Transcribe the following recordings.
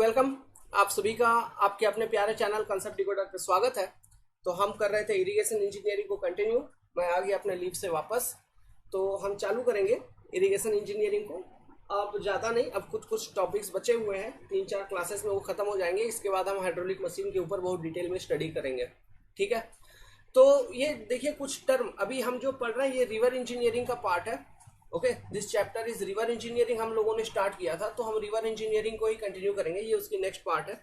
Welcome. आप सभी का आपके अपने प्यारे चैनल कंसेप्ट डिकोडर पे स्वागत है। तो हम कर रहे थे इरिगेशन इंजीनियरिंग को कंटिन्यू। मैं आ गया अपने लीव से वापस, तो हम चालू करेंगे इरिगेशन इंजीनियरिंग को। अब ज़्यादा नहीं, अब कुछ टॉपिक्स बचे हुए हैं, 3-4 क्लासेस में वो ख़त्म हो जाएंगे। इसके बाद हम हाइड्रोलिक मशीन के ऊपर बहुत डिटेल में स्टडी करेंगे। ठीक है, तो ये देखिए कुछ टर्म अभी हम जो पढ़ रहे हैं ये रिवर इंजीनियरिंग का पार्ट है। Okay, this chapter is river engineering. हम लोगों ने स्टार्ट किया था, तो हम रिवर इंजीनियरिंग को ही कंटिन्यू करेंगे, ये उसकी नेक्स्ट पार्ट है।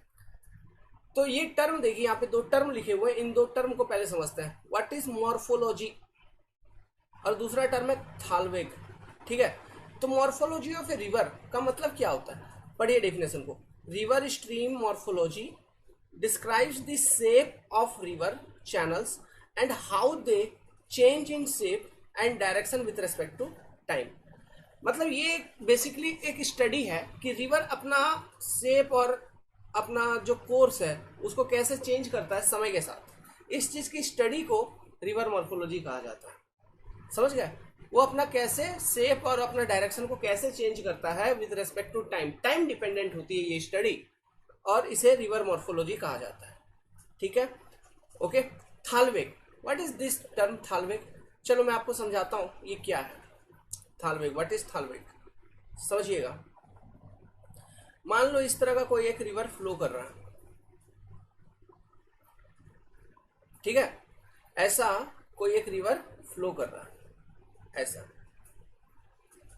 तो ये टर्म देखिए, यहाँ पे 2 टर्म लिखे हुए हैं, इन 2 टर्म को पहले समझते हैं। व्हाट इज मॉर्फोलॉजी और दूसरा टर्म है थालवेग। ठीक है, तो मॉर्फोलॉजी ऑफ ए रिवर का मतलब क्या होता है, पढ़िए डेफिनेशन को। River stream morphology describes the shape of river channels and how they change in shape and direction with respect to time। मतलब ये बेसिकली एक स्टडी है कि रिवर अपना शेप और अपना जो कोर्स है उसको कैसे चेंज करता है समय के साथ। इस चीज़ की स्टडी को रिवर मॉर्फोलॉजी कहा जाता है। समझ गए? वो अपना कैसे शेप और अपना डायरेक्शन को कैसे चेंज करता है with respect to time. Time dependent होती है ये स्टडी और इसे रिवर मॉर्फोलॉजी कहा जाता है। ठीक है, okay. Thalweg, what is this term thalweg? चलो मैं आपको समझाता हूँ ये क्या है थालवेग। व्हाट इज थालवेग, समझिएगा। मान लो इस तरह का कोई एक रिवर फ्लो कर रहा है, ठीक है, ऐसा कोई एक रिवर फ्लो कर रहा है ऐसा।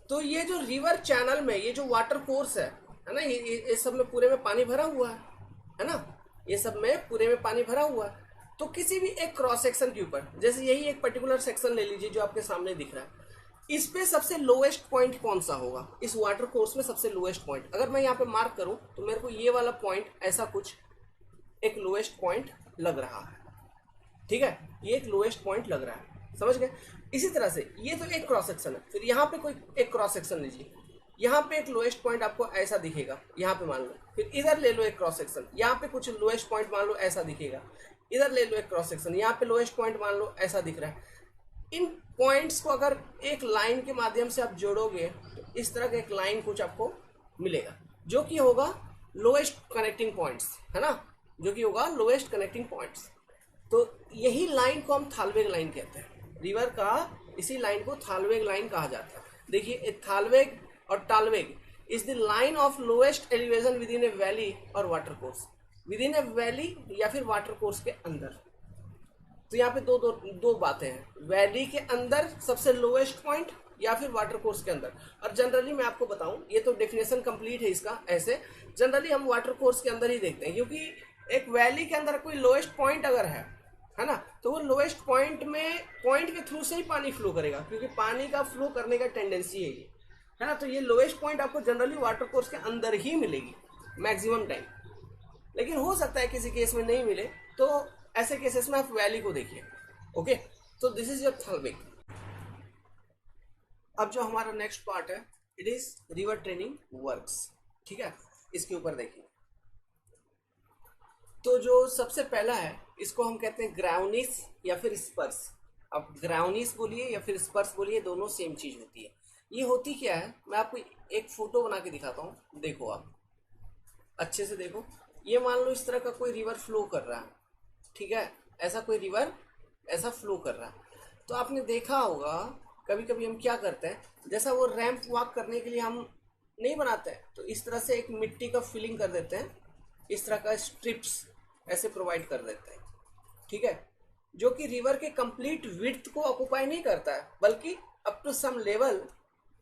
तो ये जो रिवर चैनल में ये जो वाटर कोर्स है ना, ये सब में पूरे में पानी भरा हुआ है ना, ये सब में पूरे में पानी भरा हुआ है। तो किसी भी एक क्रॉस सेक्शन के ऊपर, जैसे यही एक पर्टिकुलर सेक्शन ले लीजिए जो आपके सामने दिख रहा है, इस पे सबसे लोएस्ट पॉइंट कौन सा होगा? इस वाटर कोर्स में सबसे लोएस्ट पॉइंट अगर मैं यहाँ पे मार्क करूं तो मेरे को ये वाला पॉइंट ऐसा कुछ एक लोएस्ट पॉइंट लग रहा है। ठीक है, ये एक लोएस्ट पॉइंट लग रहा है, समझ गए? इसी तरह से ये तो एक क्रॉस सेक्शन है, फिर यहाँ पे कोई एक क्रॉस सेक्शन लीजिए, यहाँ पे एक लोएस्ट पॉइंट आपको ऐसा दिखेगा, यहाँ पे मान लो। फिर इधर ले लो एक क्रॉस सेक्शन, यहाँ पे कुछ लोएस्ट पॉइंट मान लो ऐसा दिखेगा। इधर ले लो एक क्रॉस सेक्शन, यहाँ पे लोएस्ट पॉइंट मान लो ऐसा दिख रहा है। इन पॉइंट्स को अगर एक लाइन के माध्यम से आप जोड़ोगे तो इस तरह का एक लाइन कुछ आपको मिलेगा, जो कि होगा लोएस्ट कनेक्टिंग पॉइंट्स, है ना, जो कि होगा लोएस्ट कनेक्टिंग पॉइंट्स। तो यही लाइन को हम थालवेग लाइन कहते हैं। रिवर का इसी लाइन को थालवेग लाइन कहा जाता है। देखिए, थालवेग और talweg is the line of lowest elevation within a valley और water course. Within a valley या फिर वाटर कोर्स के अंदर। तो यहाँ पे दो बातें हैं, वैली के अंदर सबसे लोएस्ट पॉइंट या फिर वाटर कोर्स के अंदर। और जनरली मैं आपको बताऊं, ये तो डेफिनेशन कंप्लीट है इसका, ऐसे जनरली हम वाटर कोर्स के अंदर ही देखते हैं, क्योंकि एक वैली के अंदर कोई लोएस्ट पॉइंट अगर है ना, तो वो लोएस्ट पॉइंट में पॉइंट के थ्रू से ही पानी फ्लो करेगा, क्योंकि पानी का फ्लो करने का टेंडेंसी है ये, है ना। तो ये लोएस्ट पॉइंट आपको जनरली वाटर कोर्स के अंदर ही मिलेगी मैक्सिमम टाइम, लेकिन हो सकता है किसी केस में नहीं मिले, तो ऐसे केसेस में आप वैली को देखिए। ओके, तो दिस इज योर थालवेग। अब जो हमारा नेक्स्ट पार्ट है, it is river training works. ठीक है, इसके ऊपर देखिए। तो जो सबसे पहला है इसको हम कहते हैं ग्राउनिस या फिर स्पर्स। अब ग्राउनिस बोलिए या फिर स्पर्स बोलिए, दोनों सेम चीज होती है। ये होती क्या है, मैं आपको एक फोटो बना के दिखाता हूँ, देखो आप अच्छे से देखो। ये मान लो इस तरह का कोई रिवर फ्लो कर रहा है, ठीक है, ऐसा कोई रिवर ऐसा फ्लो कर रहा है। तो आपने देखा होगा कभी कभी हम क्या करते हैं, जैसा वो रैंप वॉक करने के लिए हम नहीं बनाते हैं, तो इस तरह से एक मिट्टी का फिलिंग कर देते हैं, इस तरह का स्ट्रिप्स ऐसे प्रोवाइड कर देते हैं। ठीक है, जो कि रिवर के कंप्लीट विड्थ को ऑक्युपाई नहीं करता है, बल्कि up to some level,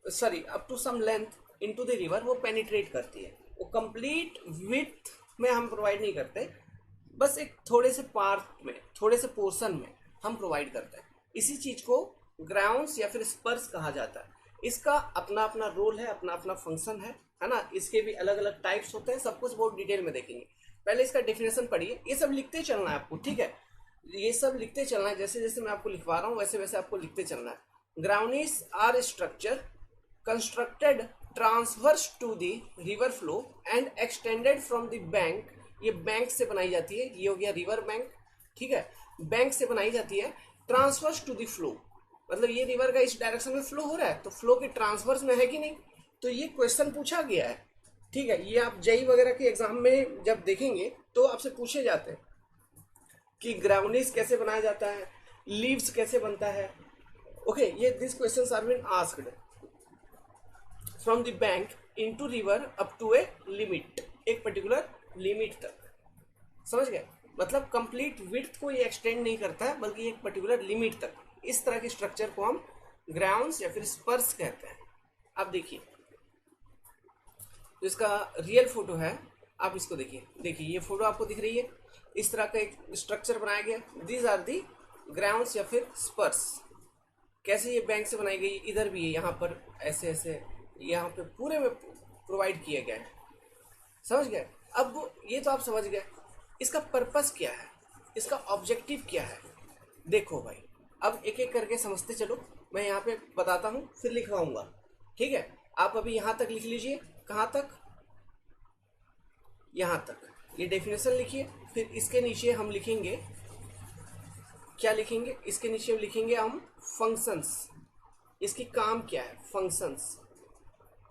sorry up to some length into the river वो पेनिट्रेट करती है। वो कंप्लीट विड्थ में हम प्रोवाइड नहीं करते, बस एक थोड़े से पार्ट में, थोड़े से पोर्शन में हम प्रोवाइड करते हैं। इसी चीज को ग्राउंड्स या फिर स्पर्स कहा जाता है। इसका अपना अपना रोल है, अपना अपना फंक्शन है ना। इसके भी अलग अलग टाइप्स होते हैं, सब कुछ बहुत डिटेल में देखेंगे। पहले इसका डेफिनेशन पढ़िए, ये सब लिखते चलना है आपको, ठीक है, ये सब लिखते चलना है, जैसे जैसे मैं आपको लिखवा रहा हूँ वैसे वैसे आपको लिखते चलना है। Grounds are structure constructed transverse to the river flow and extended from the bank. ये बैंक से बनाई जाती है, ये हो गया रिवर बैंक, ठीक है, बैंक से बनाई जाती है। ट्रांसवर्स टू द फ्लो, मतलब ये रिवर का इस डायरेक्शन में फ्लो हो रहा है, तो फ्लो के ट्रांसवर्स में है कि नहीं। तो ये क्वेश्चन पूछा गया है ठीक है, ये आप जेई वगैरह के एग्जाम में जब देखेंगे तो आपसे पूछे जाते हैं कि ग्राउंडिस कैसे बनाया जाता है, लीव्स कैसे बनता है। ओके, ये this questions are been asked from the bank into river up to a limit, एक पर्टिकुलर लिमिट तक। समझ गए? मतलब कंप्लीट विड्थ को ये एक्सटेंड नहीं करता है, बल्कि एक पर्टिकुलर लिमिट तक। इस तरह के स्ट्रक्चर को हम ग्राउंड्स या फिर स्पर्स कहते हैं। अब देखिए, इसका रियल फोटो है, आप इसको देखिए। देखिए ये फोटो आपको दिख रही है, इस तरह का एक स्ट्रक्चर बनाया गया। दीज आर दी ग्राउंड्स या फिर स्पर्स। कैसे ये बैंक से बनाई गई, इधर भी है, यहाँ पर ऐसे ऐसे यहाँ पे पूरे में प्रोवाइड किया गया है। समझ गए? अब ये तो आप समझ गए, इसका पर्पस क्या है, इसका ऑब्जेक्टिव क्या है। देखो भाई, अब एक एक करके समझते चलो। मैं यहाँ पे बताता हूँ, फिर लिखवाऊंगा। ठीक है, आप अभी यहाँ तक लिख लीजिए। कहाँ तक? यहाँ तक। ये डेफिनेशन लिखिए। फिर इसके नीचे हम लिखेंगे, क्या लिखेंगे? इसके नीचे लिखेंगे हम फंक्शंस। इसकी काम क्या है? Functions,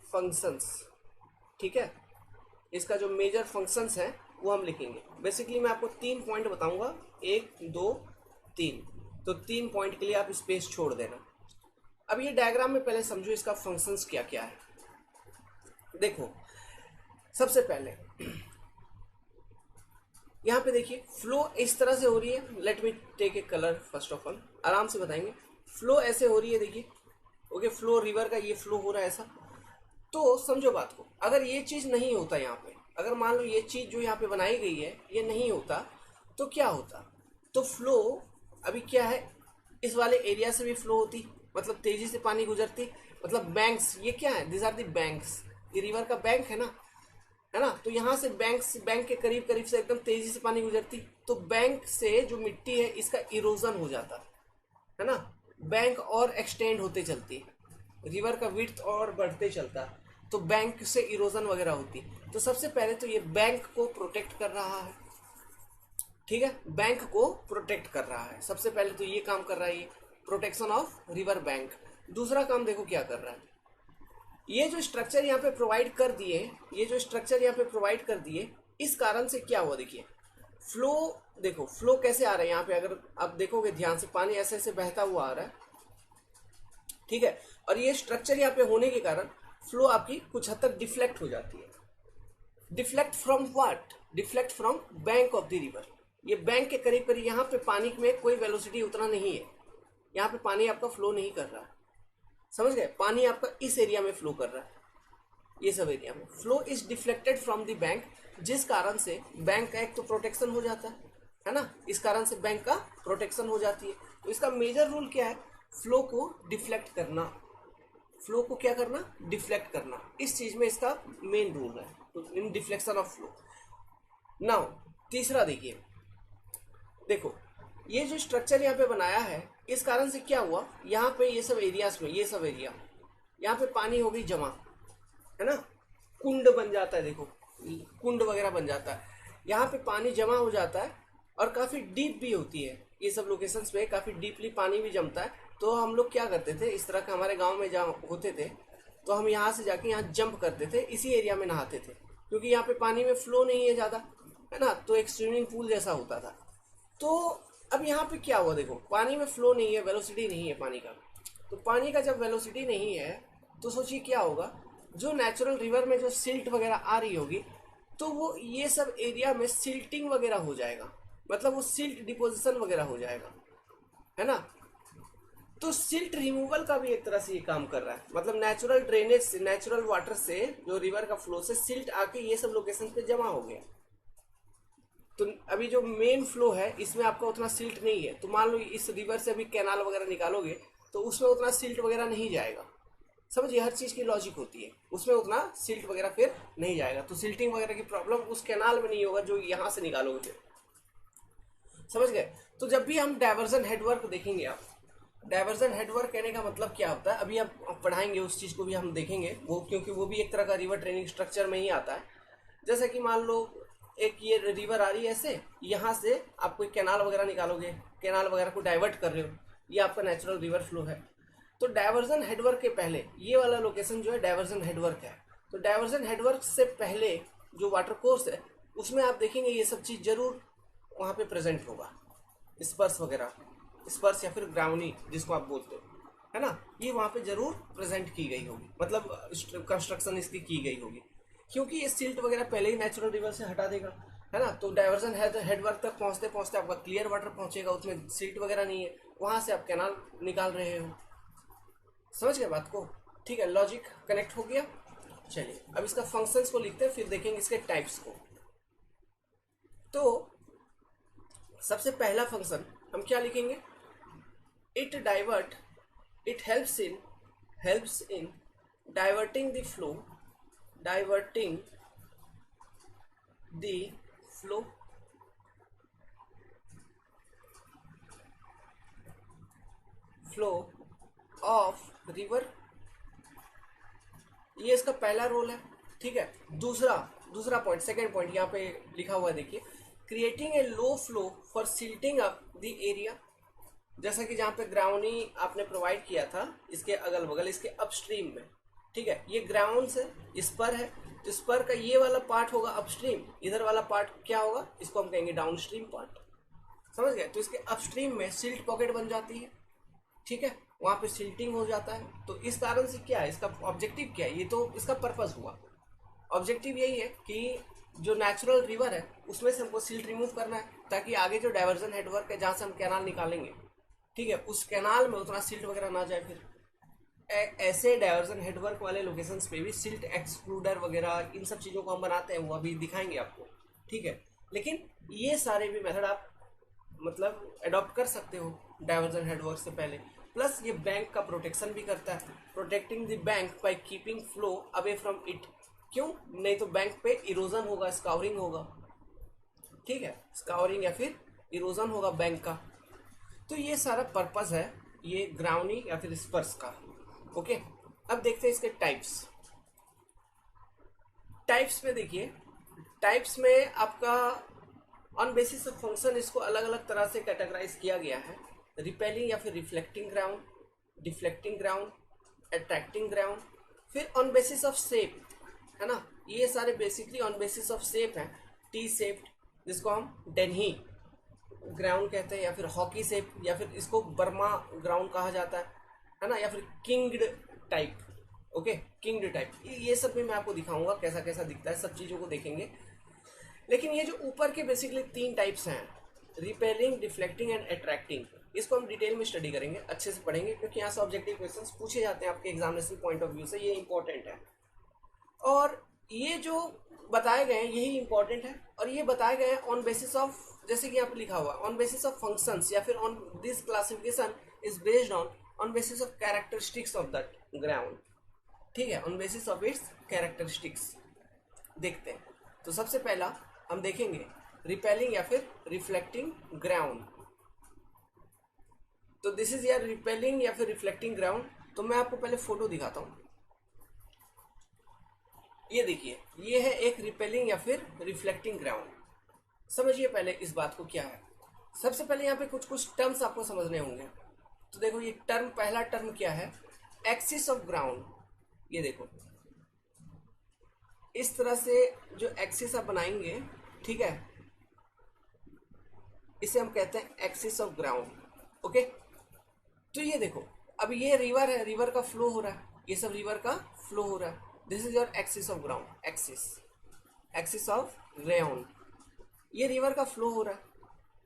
functions. ठीक है, इसका जो मेजर फंक्शंस है वो हम लिखेंगे। बेसिकली मैं आपको 3 पॉइंट बताऊंगा, 1 2 3। तो 3 पॉइंट के लिए आप स्पेस छोड़ देना। अब ये डायग्राम में पहले समझो इसका फंक्शंस क्या क्या है। देखो, सबसे पहले यहाँ पे देखिए, फ्लो इस तरह से हो रही है। Let me take a colour first of all, आराम से बताएंगे। फ्लो ऐसे हो रही है, देखिए। ओके, फ्लो रिवर का ये फ्लो हो रहा है ऐसा। तो समझो बात को, अगर ये चीज नहीं होता यहाँ पे, अगर मान लो ये चीज जो यहाँ पे बनाई गई है ये नहीं होता, तो क्या होता? तो फ्लो अभी क्या है, इस वाले एरिया से भी फ्लो होती, मतलब तेजी से पानी गुजरती। मतलब बैंक्स, ये क्या है? This are the banks. ये रिवर का बैंक है ना? तो यहाँ से बैंक के करीब करीब से एकदम तेजी से पानी गुजरती। तो बैंक से जो मिट्टी है इसका इरोजन हो जाता है ना। बैंक और एक्सटेंड होते चलती, रिवर का विड्थ और बढ़ते चलता, तो बैंक से इरोजन वगैरह होती। तो सबसे पहले तो ये बैंक को प्रोटेक्ट कर रहा है। ठीक है, बैंक को प्रोटेक्ट कर रहा है। सबसे पहले तो ये काम कर रहा है, ये प्रोटेक्शन ऑफ रिवर बैंक। दूसरा काम देखो क्या कर रहा है, ये जो स्ट्रक्चर यहाँ पे प्रोवाइड कर दिए, ये जो स्ट्रक्चर यहाँ पे प्रोवाइड कर दिए, इस कारण से क्या हुआ? देखिए फ्लो, देखो फ्लो कैसे आ रहा है यहाँ पे। अगर आप देखोगे ध्यान से, पानी ऐसे ऐसे बहता हुआ आ रहा है। ठीक है, और ये स्ट्रक्चर यहाँ पे होने के कारण फ्लो आपकी कुछ हद तक डिफ्लेक्ट हो जाती है। Deflect from what? Deflect from bank of the river. ये बैंक के करीब करीब यहाँ पे पानी में कोई वेलोसिटी उतना नहीं है, यहाँ पे पानी आपका फ्लो नहीं कर रहा है। समझ गए? पानी आपका इस एरिया में फ्लो कर रहा है, ये सब एरिया में flow is deflected from the bank, जिस कारण से बैंक का एक तो प्रोटेक्शन हो जाता है ना। इस कारण से बैंक का प्रोटेक्शन हो जाती है। तो इसका मेजर रूल क्या है? फ्लो को डिफ्लेक्ट करना। फ्लो को क्या करना? डिफ्लेक्ट करना। इस चीज में इसका मेन रूल है, तो इन डिफ्लेक्शन ऑफ फ्लो। नाउ तीसरा देखिए, देखो ये जो स्ट्रक्चर यहाँ पे बनाया है, इस कारण से क्या हुआ, यहाँ पे ये सब एरियाज में, ये सब एरिया यहाँ पे पानी हो गई जमा, है ना। कुंड बन जाता है, देखो कुंड वगैरह बन जाता है, यहाँ पे पानी जमा हो जाता है और काफी डीप भी होती है। ये सब लोकेशंस पे काफी डीपली पानी भी जमता है। तो हम लोग क्या करते थे, इस तरह का हमारे गांव में जहाँ होते थे, तो हम यहाँ से जाके यहाँ जंप करते थे, इसी एरिया में नहाते थे, क्योंकि यहाँ पे पानी में फ्लो नहीं है ज्यादा, है ना। तो एक स्विमिंग पूल जैसा होता था। तो अब यहाँ पे क्या हुआ, देखो पानी में फ्लो नहीं है, वेलोसिटी नहीं है पानी का। तो पानी का जब वेलोसिटी नहीं है, तो सोचिए क्या होगा, जो नेचुरल रिवर में जो सिल्ट वगैरह आ रही होगी, तो वो ये सब एरिया में सिल्टिंग वगैरह हो जाएगा, मतलब वो सिल्ट डिपोजिशन वगैरह हो जाएगा, है ना। तो सिल्ट रिमूवल का भी एक तरह से ये काम कर रहा है, मतलब नेचुरल ड्रेनेज से, नेचुरल वाटर से, जो रिवर का फ्लो से सिल्ट आके ये सब लोकेशन पे जमा हो गया। तो अभी जो मेन फ्लो है इसमें आपका उतना सिल्ट नहीं है। तो मान लो इस रिवर से अभी कैनाल वगैरह निकालोगे तो उसमें उतना सिल्ट वगैरह नहीं जाएगा। समझिए, हर चीज की लॉजिक होती है, उसमें उतना सिल्ट वगैरह फिर नहीं जाएगा। तो सिल्टिंग वगैरह की प्रॉब्लम उस कैनाल में नहीं होगा जो यहाँ से निकालोगे फिर। समझ गए? तो जब भी हम डायवर्जन हेडवर्क देखेंगे, आप डायवर्जन हेडवर्क कहने का मतलब क्या होता है, अभी आप पढ़ाएंगे उस चीज को भी हम देखेंगे वो, क्योंकि वो भी एक तरह का रिवर ट्रेनिंग स्ट्रक्चर में ही आता है। जैसे कि मान लो एक ये रिवर आ रही है ऐसे, यहाँ से आप कोई कैनाल वगैरह निकालोगे, कैनाल वगैरह को डाइवर्ट कर रहे हो, ये आपका नेचुरल रिवर फ्लो है। तो डायवर्जन हेडवर्क के पहले ये वाला लोकेशन जो है डायवर्जन हेडवर्क है। तो डाइवर्जन हेडवर्क से पहले जो वाटर कोर्स है उसमें आप देखेंगे ये सब चीज़ जरूर वहाँ पे प्रेजेंट होगा, स्पर्श वगैरह, स्पर्श या फिर ग्राउनी जिसको आप बोलते हो, है ना, ये वहाँ पे जरूर प्रेजेंट की गई होगी, मतलब कंस्ट्रक्शन इसकी की गई होगी, क्योंकि ये सिल्ट वगैरह पहले ही नेचुरल रिवर से हटा देगा, है ना। तो डाइवर्जन हेडवर्क तक पहुँचते पहुँचते आपका क्लियर वाटर पहुँचेगा, उसमें सिल्ट वगैरह नहीं है, वहाँ से आप कैनाल निकाल रहे हो। समझ गए बात को? ठीक है, लॉजिक कनेक्ट हो गया। चलिए अब इसका फंक्शंस को लिखते हैं, फिर देखेंगे इसके टाइप्स को। तो सबसे पहला फंक्शन हम क्या लिखेंगे? It divert, it helps in diverting the flow, diverting the flow flow of river, ये इसका पहला रोल है। ठीक है, दूसरा पॉइंट, सेकेंड पॉइंट यहाँ पे लिखा हुआ है, देखिए, creating a low flow for silting up the area, जैसा कि जहाँ पे ग्राउंडी आपने प्रोवाइड किया था इसके अगल बगल, इसके अपस्ट्रीम में। ठीक है, ये ग्राउंड से स्पर है, तो स्पर का ये वाला पार्ट होगा अपस्ट्रीम, इधर वाला पार्ट क्या होगा, इसको हम कहेंगे डाउनस्ट्रीम पार्ट। समझ गए? तो इसके अपस्ट्रीम में सिल्ट पॉकेट बन जाती है। ठीक है, वहाँ पे सिल्टिंग हो जाता है। तो इस कारण से क्या है, इसका ऑब्जेक्टिव क्या है, ये तो इसका पर्पस हुआ। ऑब्जेक्टिव यही है कि जो नेचुरल रिवर है उसमें से हमको सिल्ट रिमूव करना है, ताकि आगे जो डाइवर्जन हेडवर्क है जहाँ से हम कैनाल निकालेंगे, ठीक है, उस कैनाल में उतना सिल्ट वगैरह ना जाए। फिर ऐसे डाइवर्जन हेडवर्क वाले लोकेशंस पे भी सिल्ट एक्सक्लूडर वगैरह इन सब चीज़ों को हम बनाते हैं, वो अभी दिखाएंगे आपको। ठीक है, लेकिन ये सारे भी मेथड आप मतलब अडॉप्ट कर सकते हो डाइवर्जन हेडवर्क से पहले। प्लस ये बैंक का प्रोटेक्शन भी करता है, protecting the bank by keeping flow away from it. क्यों? नहीं तो बैंक पे इरोजन होगा, स्काउरिंग होगा। ठीक है, स्काउरिंग या फिर इरोजन होगा बैंक का। तो ये सारा पर्पस है ये ग्राउनी या फिर स्पर्श का। ओके, अब देखते हैं इसके टाइप्स में। देखिए, टाइप्स में आपका ऑन बेसिस ऑफ फंक्शन इसको अलग अलग तरह से कैटेगराइज किया गया है। रिपेलिंग या फिर reflecting ground, deflecting ground, attracting ground, फिर ऑन बेसिस ऑफ शेप, है ना, ये सारे basically on basis of shape हैं। टी शेप्ड, जिसको हम डेनही ग्राउंड कहते हैं, या फिर हॉकी शेप, या फिर इसको बर्मा ग्राउंड कहा जाता है ना, या फिर किंग्ड टाइप। ओके, किंग्ड टाइप, ये सब भी मैं आपको दिखाऊंगा कैसा कैसा दिखता है, सब चीज़ों को देखेंगे। लेकिन ये जो ऊपर के बेसिकली 3 टाइप्स हैं, रिपेलिंग, डिफ्लेक्टिंग एंड अट्रैक्टिंग, इसको हम डिटेल में स्टडी करेंगे, अच्छे से पढ़ेंगे, क्योंकि यहाँ से ऑब्जेक्टिव क्वेश्चंस पूछे जाते हैं आपके एग्जामिनेशन पॉइंट ऑफ व्यू से, ये इंपॉर्टेंट है। और ये जो बताए गए हैं यही इंपॉर्टेंट है, और ये बताए गए हैं ऑन बेसिस ऑफ, जैसे कि यहाँ पे लिखा हुआ है, ऑन बेसिस ऑफ फंक्शंस, या फिर on this classification is based on basis of characteristics of that ground. ठीक है, on basis of its characteristics. देखते हैं, तो सबसे पहला हम देखेंगे रिपेलिंग या फिर रिफ्लेक्टिंग ग्राउंड। तो दिस इज यार रिपेलिंग या फिर रिफ्लेक्टिंग ग्राउंड। तो मैं आपको पहले फोटो दिखाता हूँ। ये देखिए, ये है एक रिपेलिंग या फिर रिफ्लेक्टिंग ग्राउंड। समझिए पहले इस बात को क्या है। सबसे पहले यहाँ पे कुछ कुछ टर्म्स आपको समझने होंगे। तो देखो, ये टर्म, पहला टर्म क्या है, एक्सिस ऑफ ग्राउंड। ये देखो, इस तरह से जो एक्सिस आप बनाएंगे, ठीक है, इसे हम कहते हैं एक्सिस ऑफ ग्राउंड। ओके, तो ये देखो, अब ये रिवर है, रिवर का फ्लो हो रहा है, ये सब रिवर का फ्लो हो रहा है। This is your axis of ground, axis of ground, ये रिवर का फ्लो हो रहा है।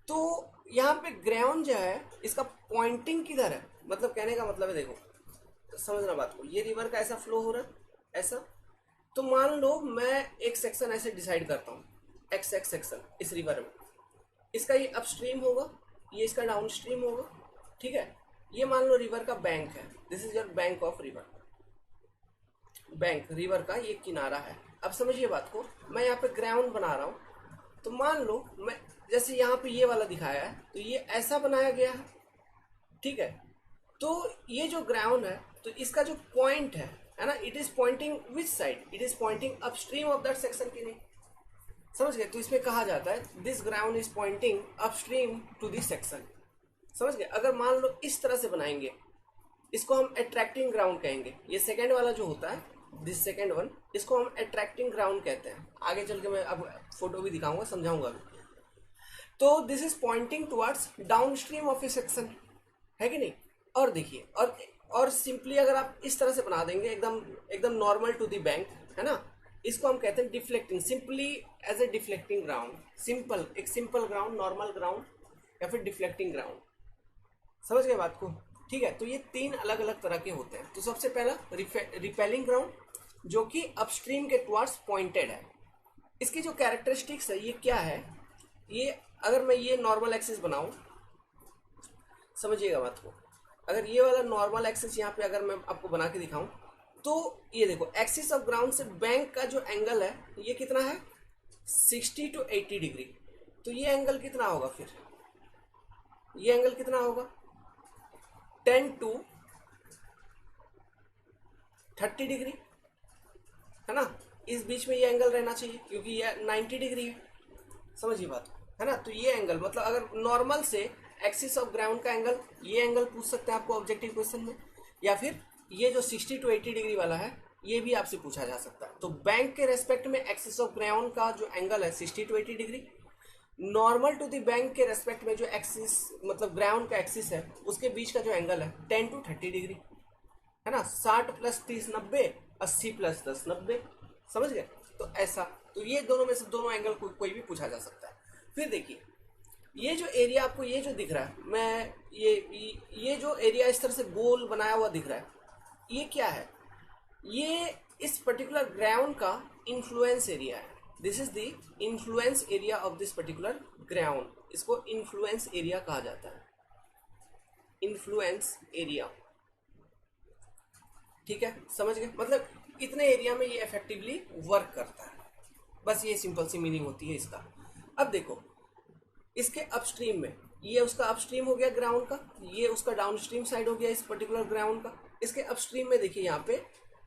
तो यहाँ पे ग्राउंड जो है इसका पॉइंटिंग किधर है, मतलब कहने का मतलब है, देखो समझना बात को, ये रिवर का ऐसा फ्लो हो रहा है ऐसा। तो मान लो मैं एक सेक्शन ऐसे डिसाइड करता हूँ, एक्स सेक्शन इस रिवर में, इसका ये अपस्ट्रीम होगा, ये इसका डाउनस्ट्रीम होगा। ठीक है, ये मान लो रिवर का बैंक है, this is your bank of river, bank river का ये किनारा है। अब समझिए बात को, मैं यहाँ पे ग्राउंड बना रहा हूँ। तो मान लो मैं जैसे यहाँ पे ये वाला दिखाया है, तो ये ऐसा बनाया गया है। ठीक है, तो ये जो ग्राउंड है, तो इसका जो पॉइंट है ना, it is pointing which side, it is pointing upstream of that section की नहीं। समझ गए? तो इसमें कहा जाता है this ground is pointing upstream to this section. समझ गए? अगर मान लो इस तरह से बनाएंगे, इसको हम अट्रैक्टिंग ग्राउंड कहेंगे। ये सेकेंड वाला जो होता है दिस सेकेंड वन, इसको हम अट्रैक्टिंग ग्राउंड कहते हैं। आगे चल के मैं अब फोटो भी दिखाऊंगा, समझाऊंगा अभी। तो this is pointing towards down stream of A section, है कि नहीं। और देखिए, और सिंपली अगर आप इस तरह से बना देंगे एकदम एकदम नॉर्मल टू द बैंक, है ना, इसको हम कहते हैं deflecting, simply as a deflecting ground. Simple, एक सिंपल ग्राउंड, नॉर्मल ग्राउंड या फिर डिफ्लेक्टिंग ग्राउंड। समझ गए बात को? ठीक है, तो ये तीन अलग अलग तरह के होते हैं। तो सबसे पहला रिपेलिंग ग्राउंड, जो कि अपस्ट्रीम के टुवर्ड्स पॉइंटेड है। इसकी जो कैरेक्टरिस्टिक्स है ये क्या है, ये अगर मैं ये नॉर्मल एक्सिस बनाऊं, समझिएगा बात को, अगर ये वाला नॉर्मल एक्सिस यहाँ पे अगर मैं आपको बना के दिखाऊं, तो ये देखो एक्सिस ऑफ ग्राउंड से बैंक का जो एंगल है ये कितना है, 60 to 80 डिग्री। तो ये एंगल कितना होगा फिर, ये एंगल कितना होगा, 10 to 30 डिग्री, है ना। इस बीच में ये एंगल रहना चाहिए क्योंकि ये 90 डिग्री है, समझिए बात, है ना। तो ये एंगल मतलब अगर नॉर्मल से एक्सिस ऑफ ग्राउंड का एंगल, ये एंगल पूछ सकते हैं आपको ऑब्जेक्टिव क्वेश्चन में, या फिर ये जो 60 to 80 डिग्री वाला है ये भी आपसे पूछा जा सकता है। तो बैंक के रेस्पेक्ट में एक्सिस ऑफ ग्राउंड का जो एंगल है 60 to 80 degree, normal to the bank के रेस्पेक्ट में जो एक्सिस मतलब ग्राउंड का एक्सिस है उसके बीच का जो एंगल है 10 to 30 डिग्री, है ना। 60 + 30 90, 80 + 10 90, समझ गए। तो ऐसा, तो ये दोनों में से दोनों एंगल कोई भी पूछा जा सकता है। फिर देखिए ये जो एरिया आपको ये जो दिख रहा है, मैं ये जो एरिया इस तरह से गोल बनाया हुआ दिख रहा है, ये क्या है, ये इस पर्टिकुलर ग्राउंड का इन्फ्लुएंस एरिया है। This is the influence area of this particular ground, इसको इन्फ्लुएंस एरिया कहा जाता है, इन्फ्लुएंस एरिया। ठीक है, समझ गए, मतलब इतने एरिया में ये इफेक्टिवली वर्क करता है। बस ये सिंपल सी मीनिंग होती है इसका। अब देखो इसके अपस्ट्रीम में, ये उसका अपस्ट्रीम हो गया ग्राउंड का, ये उसका डाउनस्ट्रीम साइड हो गया इस पर्टिकुलर ग्राउंड का। इसके अपस्ट्रीम में देखिए यहाँ पे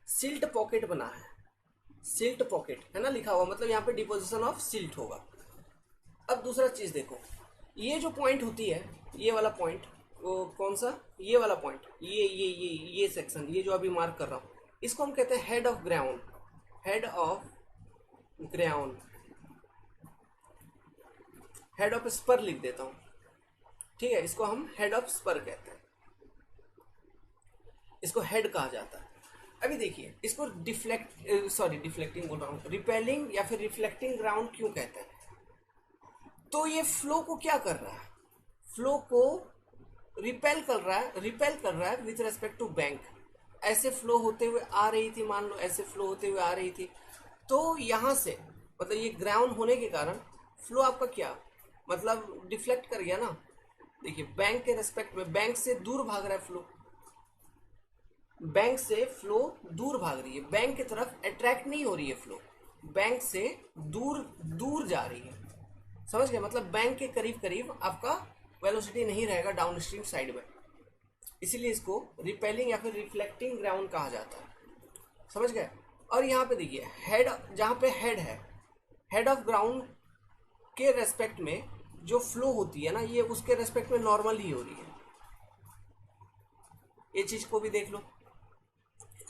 सिल्ट पॉकेट बना है, सिल्ट पॉकेट है ना लिखा हुआ, मतलब यहाँ पे डिपोजिशन ऑफ सिल्ट होगा। अब दूसरा चीज देखो, ये जो पॉइंट होती है, ये वाला पॉइंट, वो कौन सा, ये वाला पॉइंट, ये सेक्शन, ये जो अभी मार्क कर रहा हूँ, इसको हम कहते हैं head of ground, head of ground, head of spur लिख देता हूं, ठीक है। इसको हम हेड ऑफ स्पर कहते हैं, इसको हेड कहा जाता है। अभी देखिए इसको डिफ्लेक्टिंग बोल रहा हूं, रिपेलिंग या फिर रिफ्लेक्टिंग ग्राउंड क्यों कहते हैं। तो ये फ्लो को क्या कर रहा है, फ्लो को रिपेल कर रहा है विथ रेस्पेक्ट टू बैंक। ऐसे फ्लो होते हुए आ रही थी, मान लो ऐसे फ्लो होते हुए आ रही थी, तो यहां से मतलब ये ग्राउंड होने के कारण फ्लो आपका क्या मतलब डिफ्लेक्ट कर गया ना। देखिए बैंक के रेस्पेक्ट में, बैंक से दूर भाग रहा है फ्लो, बैंक से फ्लो दूर भाग रही है, बैंक की तरफ अट्रैक्ट नहीं हो रही है फ्लो, बैंक से दूर दूर जा रही है, समझ गए। मतलब बैंक के करीब करीब आपका वेलोसिटी नहीं रहेगा डाउनस्ट्रीम साइड में, इसीलिए इसको रिपेलिंग या फिर रिफ्लेक्टिंग ग्राउंड कहा जाता है, समझ गए। और यहाँ पे देखिए हेड, जहाँ पे हेड है, हेड ऑफ ग्राउंड के रेस्पेक्ट में जो फ्लो होती है ना, ये उसके रेस्पेक्ट में नॉर्मल ही हो रही है। ये चीज को भी देख लो,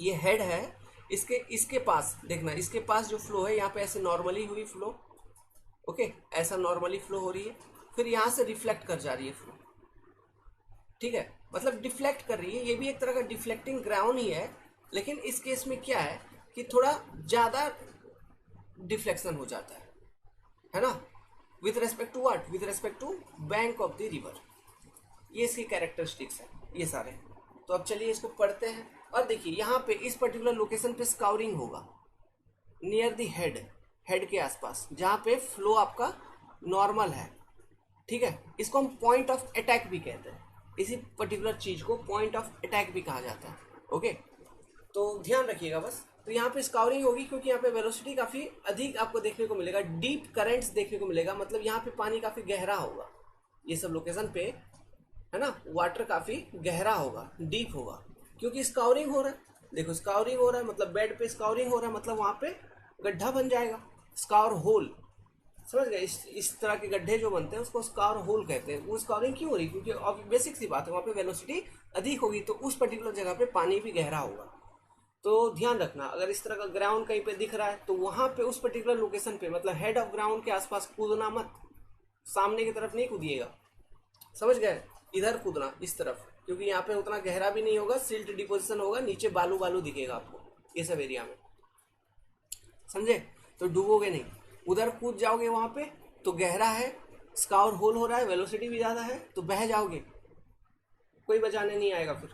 ये हेड है, इसके पास देखना, इसके पास जो फ्लो है यहाँ पे ऐसे नॉर्मली हुई फ्लो, ओके, ऐसा नॉर्मली फ्लो हो रही है, फिर यहाँ से रिफ्लेक्ट कर जा रही है फ्लो, ठीक है, मतलब डिफ्लेक्ट कर रही है। ये भी एक तरह का डिफ्लेक्टिंग ग्राउंड ही है, लेकिन इस केस में क्या है कि थोड़ा ज्यादा डिफ्लेक्शन हो जाता है ना, with respect to what, with respect to bank of the river. ये इसकी कैरेक्टरिस्टिक्स है ये सारे। तो अब चलिए इसको पढ़ते हैं। और देखिए यहाँ पे इस पर्टिकुलर लोकेशन पे स्काउरिंग होगा नियर द हेड, हेड के आसपास, जहाँ पे फ्लो आपका नॉर्मल है, ठीक है। इसको हम पॉइंट ऑफ अटैक भी कहते हैं, इसी पर्टिकुलर चीज को पॉइंट ऑफ अटैक भी कहा जाता है, ओके। तो ध्यान रखिएगा बस। तो यहाँ पे स्काउरिंग होगी क्योंकि यहाँ पे वेलोसिटी काफी अधिक आपको देखने को मिलेगा, डीप करंट्स देखने को मिलेगा, मतलब यहाँ पे पानी काफी गहरा होगा, ये सब लोकेशन पे है ना, वाटर काफी गहरा होगा, डीप होगा, क्योंकि स्काउरिंग हो रहा है। देखो स्काउरिंग हो रहा है मतलब बेड पे स्काउरिंग हो रहा है, मतलब वहां पे गड्ढा बन जाएगा, स्काउर होल, समझ गए। इस तरह के गड्ढे जो बनते हैं उसको स्काउर होल कहते हैं। वो स्काउरिंग क्यों हो रही, क्योंकि बेसिक सी बात है, वहां पे वेलोसिटी अधिक होगी, तो उस पर्टिकुलर जगह पे पानी भी गहरा होगा। तो ध्यान रखना, अगर इस तरह का ग्राउंड कहीं पे दिख रहा है तो वहां पे उस पर्टिकुलर लोकेशन पे, मतलब हेड ऑफ ग्राउंड के आसपास कूदना मत, सामने की तरफ नहीं कूदिएगा, समझ गए? इधर कूदना इस तरफ, क्योंकि यहाँ पे उतना गहरा भी नहीं होगा, सिल्ट डिपोजिशन होगा, नीचे बालू बालू दिखेगा आपको ये सब एरिया में, समझे? तो डूबोगे नहीं, उधर कूद जाओगे वहां पे तो गहरा है, स्काउर होल हो रहा है, वेलोसिटी भी ज्यादा है, तो बह जाओगे, कोई बचाने नहीं आएगा फिर।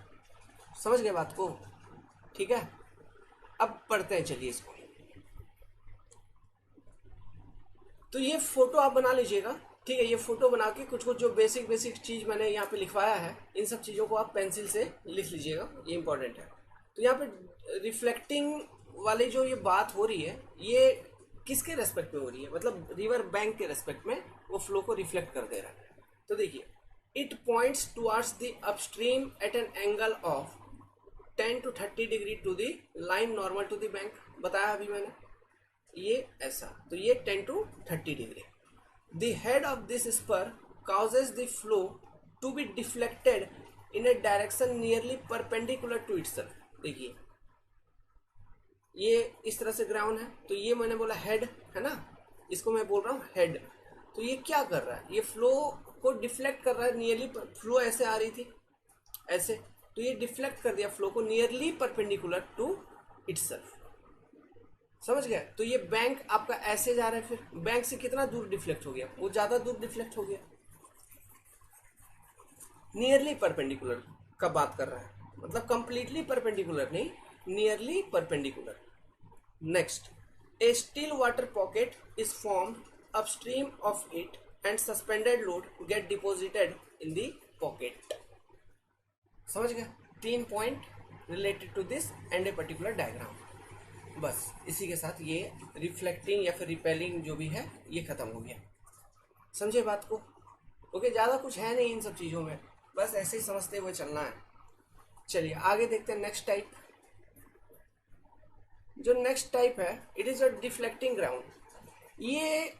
समझ गए बात को? ठीक है, अब पढ़ते हैं, चलिए इसको। तो ये फोटो आप बना लीजिएगा, ठीक है? ये फोटो बना के कुछ कुछ जो बेसिक बेसिक चीज मैंने यहाँ पे लिखवाया है, इन सब चीजों को आप पेंसिल से लिख लीजिएगा, ये इंपॉर्टेंट है। तो यहाँ पे रिफ्लेक्टिंग वाली जो ये बात हो रही है, ये किसके रेस्पेक्ट में हो रही है? मतलब रिवर बैंक के रेस्पेक्ट में वो फ्लो को रिफ्लेक्ट कर दे रहा है। तो देखिए, it points towards the upstream at an angle of 10 to 30 degree to the line normal to the bank, बताया अभी मैंने, ये ऐसा, तो ये 10 to 30 degree. The head of this spur causes the flow to be deflected in a direction nearly perpendicular to itself। देखिए, ये इस तरह से ग्राउंड है, तो ये मैंने बोला हेड है ना, इसको मैं बोल रहा हूँ हेड। तो ये क्या कर रहा है? ये फ्लो को डिफ्लेक्ट कर रहा है, नियरली फ्लो ऐसे आ रही थी ऐसे, तो ये डिफ्लेक्ट कर दिया फ्लो को नियरली परपेंडिकुलर टू इटसेल्फ, समझ गए? तो ये बैंक आपका ऐसे जा रहा है, फिर बैंक से कितना दूर डिफ्लेक्ट हो गया? वो ज्यादा दूर डिफ्लेक्ट हो गया, नियरली परपेंडिकुलर का बात कर रहा है, मतलब कंप्लीटली परपेंडिकुलर नहीं, nearly perpendicular. Next, a still water pocket is formed upstream of it and suspended load get deposited in the pocket. समझ गए? 3 point related to this and a particular diagram. बस इसी के साथ ये रिफ्लेक्टिंग या फिर रिपेलिंग जो भी है ये खत्म हो गया। समझे बात को? ओके, ज्यादा कुछ है नहीं इन सब चीजों में, बस ऐसे ही समझते हुए चलना है। चलिए आगे देखते हैं नेक्स्ट टाइप। जो नेक्स्ट टाइप है, it is a deflecting ground. ये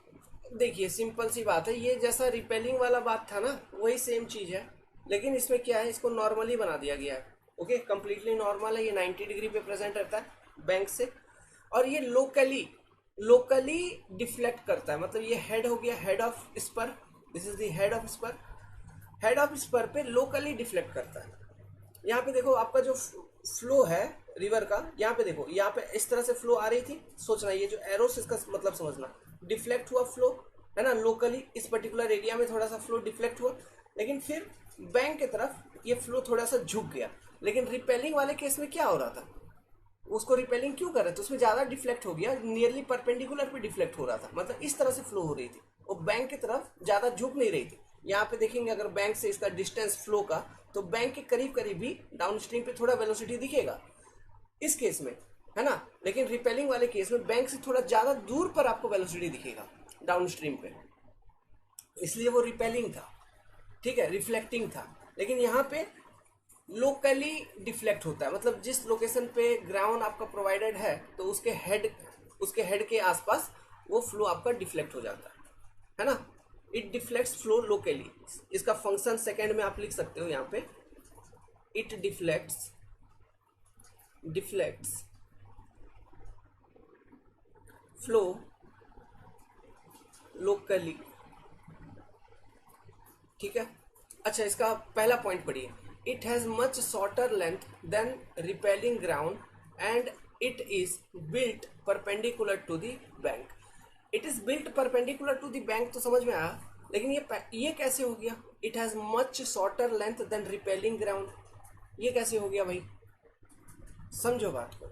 देखिए सिंपल सी बात है, ये जैसा रिपेलिंग वाला बात था ना, वही सेम चीज है, लेकिन इसमें क्या है, इसको नॉर्मली बना दिया गया है। ओके, कंप्लीटली नॉर्मल है, ये 90 डिग्री पे प्रेजेंट रहता है बैंक से, और ये लोकली डिफ्लेक्ट करता है। मतलब ये हेड हो गया, head of spur, this is the head of spur, head of spur पे लोकली डिफ्लेक्ट करता है। यहाँ पे देखो आपका जो फ्लो है रिवर का, यहाँ पे देखो, यहाँ पे इस तरह से फ्लो आ रही थी, सोचना ये जो एरो से इसका मतलब समझना, डिफ्लेक्ट हुआ फ्लो है ना, लोकली इस पर्टिकुलर एरिया में थोड़ा सा फ्लो डिफ्लेक्ट हुआ, लेकिन फिर बैंक की तरफ ये फ्लो थोड़ा सा झुक गया। लेकिन रिपेलिंग वाले केस में क्या हो रहा था, उसको रिपेलिंग क्यों कर रहे थे, उसमें ज्यादा डिफ्लेक्ट हो गया, नियरली परपेंडिकुलर पे डिफ्लेक्ट हो रहा था, मतलब इस तरह से फ्लो हो रही थी, वो बैंक की तरफ ज्यादा झुक नहीं रही थी। यहाँ पे देखेंगे अगर बैंक से इसका डिस्टेंस फ्लो का, तो बैंक के करीब करीब भी डाउन स्ट्रीम पे थोड़ा वेलोसिटी दिखेगा इस केस में, है ना। लेकिन रिपेलिंग वाले केस में बैंक से थोड़ा ज्यादा दूर पर आपको वेलोसिटी दिखेगा डाउन स्ट्रीम पे, इसलिए वो रिपेलिंग था, ठीक है, रिफ्लेक्टिंग था। लेकिन यहाँ पे लोकली डिफ्लेक्ट होता है, मतलब जिस लोकेशन पे ग्राउंड आपका प्रोवाइडेड है, तो उसके हेड के आसपास वो फ्लो आपका डिफ्लेक्ट हो जाता है ना। इट डिफ्लेक्ट्स फ्लो लोकली, इसका फंक्शन सेकेंड में आप लिख सकते हो यहाँ पे, इट डिफ्लेक्ट्स फ्लो लोकली, ठीक है। अच्छा, इसका पहला पॉइंट पढ़िए, it has much shorter length than repelling ground and it is built perpendicular to the bank. It is built perpendicular to the bank तो समझ में आया, लेकिन ये कैसे हो गया, it has much shorter length than repelling ground, ये कैसे हो गया भाई, समझो बात को।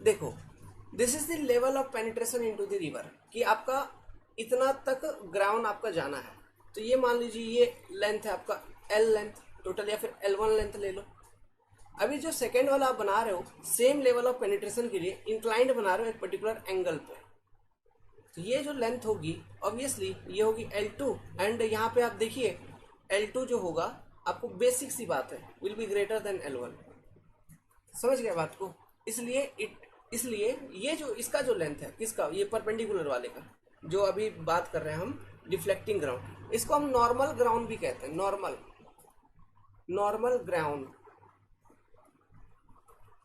देखो, this is the level of penetration into the river, कि आपका इतना तक ग्राउंड आपका जाना है, तो ये मान लीजिए ये लेंथ है आपका L लेंथ टोटल, या फिर L1 लेंथ ले लो। अभी जो सेकेंड वाला आप बना रहे हो, सेम लेवल ऑफ पेनिट्रेशन के लिए इंक्लाइंड बना रहे हो एक पर्टिकुलर एंगल पे, तो ये जो लेंथ होगी ऑब्वियसली ये होगी L2, एंड यहाँ पे आप देखिए L2 जो होगा आपको बेसिक सी बात है, will be greater than L1, समझ गए बात को। इसलिए ये जो इसका जो लेंथ है किसका, ये परपेंडिकुलर वाले का, जो अभी बात कर रहे हैं हम डिफ्लेक्टिंग ग्राउंड, इसको हम नॉर्मल ग्राउंड भी कहते हैं, नॉर्मल ग्राउंड,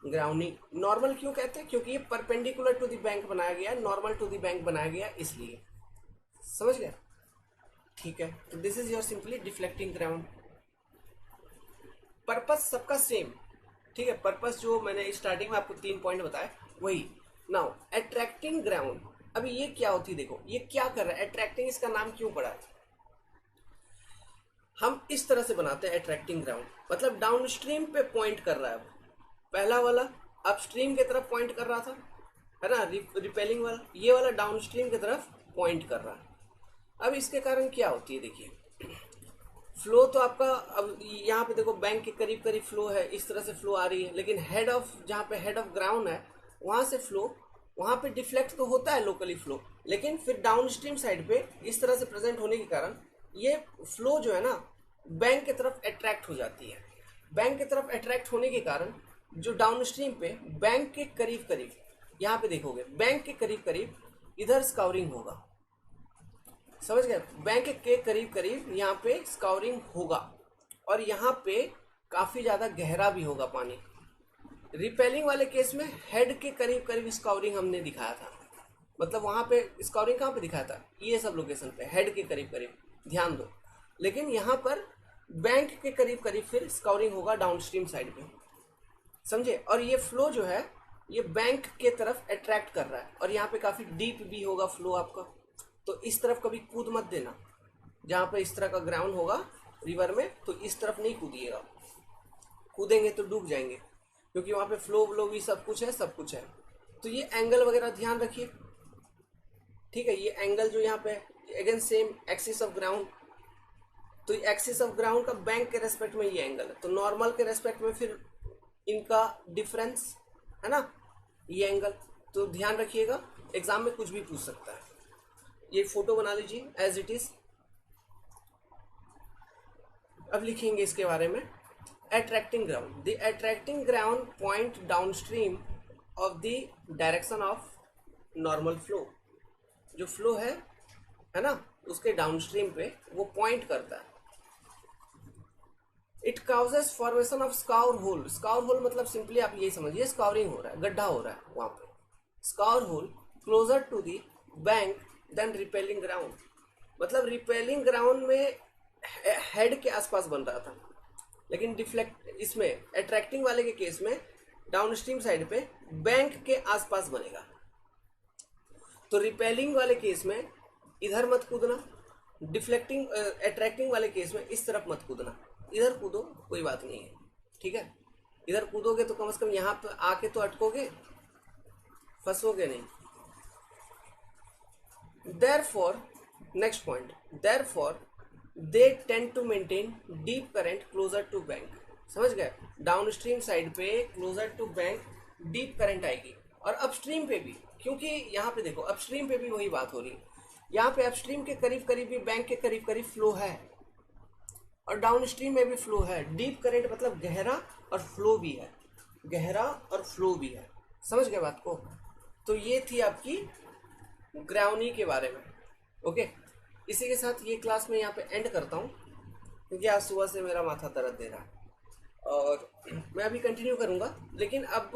ग्राउंडी। नॉर्मल क्यों कहते हैं? क्योंकि ये परपेंडिकुलर टू द बैंक बनाया गया, नॉर्मल टू द बैंक बनाया गया, इसलिए। समझ गए? ठीक है, तो this is your simply deflecting ground. Purpose सबका सेम, ठीक है। पर्पस जो मैंने स्टार्टिंग में आपको 3 पॉइंट बताया वही। नाउ अट्रैक्टिंग ग्राउंड, अभी ये क्या होती है, देखो ये क्या कर रहा है अट्रैक्टिंग, इसका नाम क्यों पड़ा है? हम इस तरह से बनाते हैं अट्रैक्टिंग ग्राउंड, मतलब डाउन स्ट्रीम पे पॉइंट कर रहा है। पहला वाला अपस्ट्रीम की तरफ पॉइंट कर रहा था, है ना, रिपेलिंग वाला, ये वाला डाउन स्ट्रीम की तरफ पॉइंट कर रहा है। अब इसके कारण क्या होती है, देखिए फ्लो तो आपका, अब यहाँ पे देखो बैंक के करीब करीब फ्लो है, इस तरह से फ्लो आ रही है, लेकिन हेड ऑफ, जहाँ पे हेड ऑफ ग्राउंड है वहां से फ्लो, वहां पे डिफ्लेक्ट तो होता है लोकली फ्लो, लेकिन फिर डाउन स्ट्रीम साइड पे इस तरह से प्रेजेंट होने के कारण ये फ्लो जो है ना बैंक की तरफ अट्रैक्ट हो जाती है। बैंक की तरफ अट्रैक्ट होने के कारण जो डाउन स्ट्रीम पे बैंक के करीब करीब, यहाँ पे देखोगे बैंक के करीब करीब इधर स्काउरिंग होगा। समझ गए? बैंक के करीब करीब यहाँ पे स्काउरिंग होगा, और यहाँ पे काफी ज्यादा गहरा भी होगा पानी। रिपेलिंग वाले केस में हेड के करीब करीब स्काउरिंग हमने दिखाया था, मतलब वहां पे स्काउरिंग कहाँ पे दिखाया था, ये सब लोकेशन पे हेड के करीब करीब, ध्यान दो। लेकिन यहाँ पर बैंक के करीब करीब फिर स्काउरिंग होगा डाउनस्ट्रीम साइड पे, समझे? और ये फ्लो जो है ये बैंक के तरफ अट्रैक्ट कर रहा है, और यहाँ पे काफी डीप भी होगा फ्लो आपका। तो इस तरफ कभी कूद मत देना, जहाँ पे इस तरह का ग्राउंड होगा रिवर में, तो इस तरफ नहीं कूदिएगा, कूदेंगे तो डूब जाएंगे, क्योंकि वहाँ पे फ्लो व्लो भी सब कुछ है, सब कुछ है। तो ये एंगल वगैरह ध्यान रखिए, ठीक है। ये एंगल जो यहाँ पे again same axis of ground, तो एक्सिस ऑफ ग्राउंड का बैंक के रेस्पेक्ट में ये एंगल है, तो नॉर्मल के रेस्पेक्ट में फिर इनका डिफरेंस है ना, ये एंगल। तो ध्यान रखिएगा, एग्जाम में कुछ भी पूछ सकता है। ये फोटो बना लीजिए एज इट इज। अब लिखेंगे इसके बारे में, attracting ground, the attracting ground point downstream of the direction of normal flow. जो फ्लो है ना, उसके डाउनस्ट्रीम पे वो पॉइंट करता है। It causes formation of scour hole. Scour hole मतलब सिंपली आप यही समझिए, स्काउरिंग हो रहा है, गड्ढा हो रहा है वहां पे। Scour hole closer to the bank than repelling ground, मतलब रिपेलिंग ग्राउंड में हेड के आसपास बन रहा था, लेकिन डिफ्लेक्ट इसमें अट्रैक्टिंग वाले के केस में डाउनस्ट्रीम साइड पे बैंक के आसपास बनेगा। तो रिपेलिंग वाले केस में इधर मत कूदना, डिफ्लेक्टिंग अट्रैक्टिंग वाले केस में इस तरफ मत कूदना। इधर कूदो कोई बात नहीं है, ठीक है। इधर कूदोगे तो कम से कम यहाँ पे आके तो अटकोगे, फंसोगे नहीं। Therefore, next point, therefore they tend to maintain deep current closer to bank। समझ गए? डाउनस्ट्रीम साइड पे closer to bank deep current आएगी, और अपस्ट्रीम पे भी, क्योंकि यहाँ पे देखो अपस्ट्रीम पे भी वही बात हो रही है, यहाँ पे अपस्ट्रीम के करीब करीब भी बैंक के करीब करीब फ्लो है, और डाउनस्ट्रीम में भी फ्लो है। डीप करंट मतलब गहरा और फ्लो भी है, गहरा और फ्लो भी है। समझ गए बात को? तो ये थी आपकी ग्राउंडी के बारे में। ओके, इसी के साथ ये क्लास में यहाँ पे एंड करता हूँ, क्योंकि आज सुबह से मेरा माथा दर्द दे रहा है, और मैं अभी कंटिन्यू करूँगा। लेकिन अब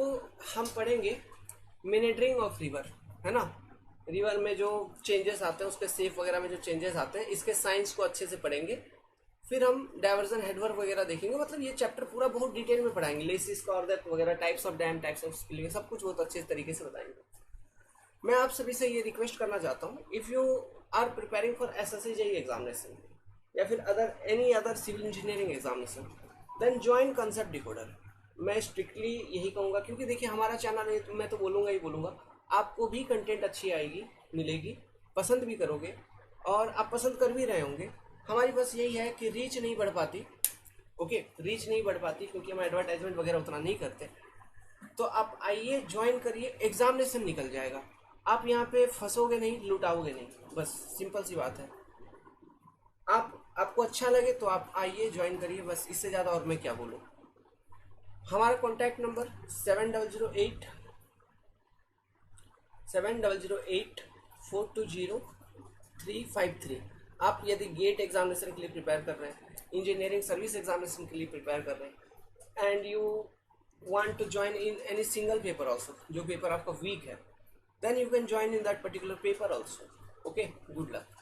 हम पढ़ेंगे मीनेंडरिंग ऑफ रिवर, है ना। रिवर में जो चेंजेस आते हैं, उसके सेफ वगैरह में जो चेंजेस आते हैं, इसके साइंस को अच्छे से पढ़ेंगे। फिर हम डाइवर्जन हेडवर्क वगैरह देखेंगे, मतलब ये चैप्टर पूरा बहुत डिटेल में पढ़ाएंगे। लेसिस कॉर्डेट वगैरह, types of dam, types of spilling, सब कुछ बहुत अच्छे तरीके से बताएंगे। मैं आप सभी से ये रिक्वेस्ट करना चाहता हूँ, if you are preparing for SSC JEE examination या फिर any other civil engineering examination, then join concept decoder. मैं स्ट्रिक्टली यही कहूँगा, क्योंकि देखिए हमारा चैनल है, तो मैं तो बोलूँगा ही बोलूँगा, आपको भी कंटेंट अच्छी आएगी, मिलेगी, पसंद भी करोगे, और आप पसंद कर भी रहे होंगे। हमारी बस यही है कि रीच नहीं बढ़ पाती, ओके, रीच नहीं बढ़ पाती, क्योंकि हम एडवर्टाइजमेंट वगैरह उतना नहीं करते। तो आप आइए, ज्वाइन करिए, एग्जामिनेशन निकल जाएगा, आप यहाँ पे फंसोगे नहीं, लुटाओगे नहीं, बस सिंपल सी बात है। आपको अच्छा लगे तो आप आइए, ज्वाइन करिए, बस इससे ज़्यादा और मैं क्या बोलूँ। हमारा कॉन्टैक्ट नंबर 7008 आप यदि गेट एग्जामिनेशन के लिए प्रिपेयर कर रहे हैं, इंजीनियरिंग सर्विस एग्जामिनेशन के लिए प्रिपेयर कर रहे हैं, and you want to join in any single paper also, जो पेपर आपका वीक है, then you can join in that particular paper also. Okay, good luck.